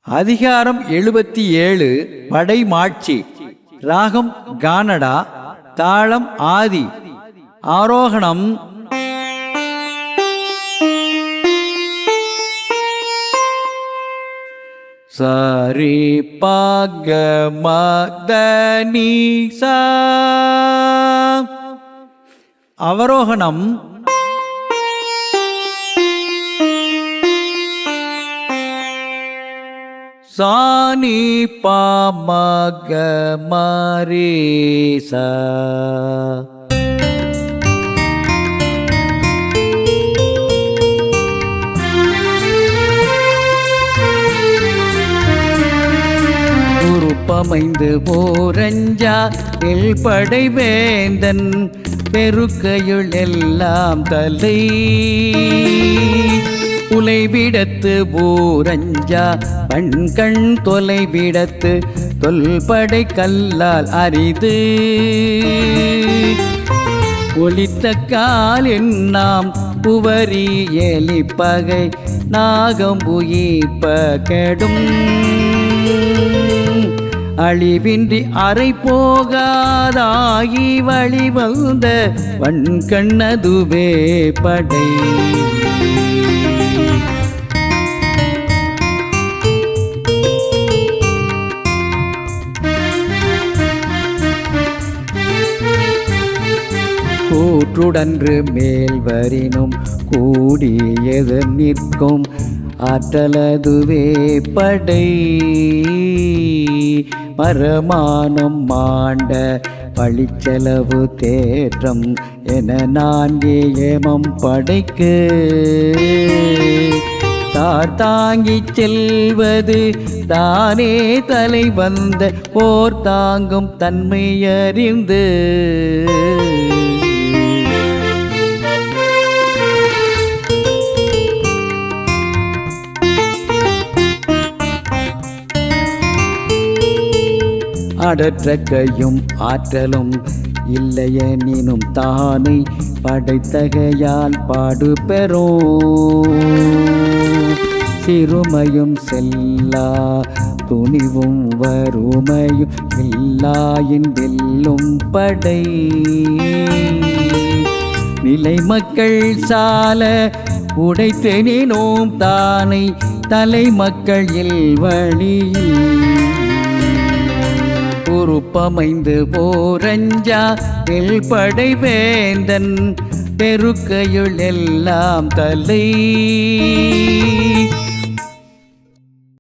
அதிகாரம் 77 படைமாட்சி. ராகம் கானடா, தாளம் ஆதி, ஆரோகணம் சரி பாக மதனீசா. அவரோகணம் சானி பாமக மரேசா. உருப்பமைந்து போரஞ்சா எல்படை வேந்தன் பெருக்கையுள் எல்லாம் தலை. உலைவிடத்து ஊரஞ்சா பண்கண் தொலைவிடத்து தொல்படை கல்லால் அரிது. ஒலித்த கால் என்னாம் புவரி எலிப்பகை நாகம்புயிப்ப கெடும். அழிவின்றி அறை போகாதாகி வழிவந்த வன்கண்ணதுவே படை. கூற்றுடன்று மேல்வரினும் கூடி எதிர் நிற்கும் ஆற்றலதுவே படை. மரமானம் மாண்ட பழிச்செலவு தேற்றம் என நான்கே ஏமம் படைக்கு. தாங்கிச் செல்வது தானே தலை வந்த போர் தாங்கும் தன்மையறிந்து. அடற்ற கையும் ஆற்றலும் இல்லையெனினும் தானை படைத்தகையால் பாடு பெறும். சிறுமையும் செல்லா துணிவும் வறுமையும் இல்லாயின் வெல்லும் படை. நிலை மக்கள் சால உடைத்தெனினோம் தானை தலை மக்கள் இல்வழியில். உருப்பமைந்து போரஞ்சா எல்படை வேந்தன் பெருக்கையுள் எல்லாம் தலை.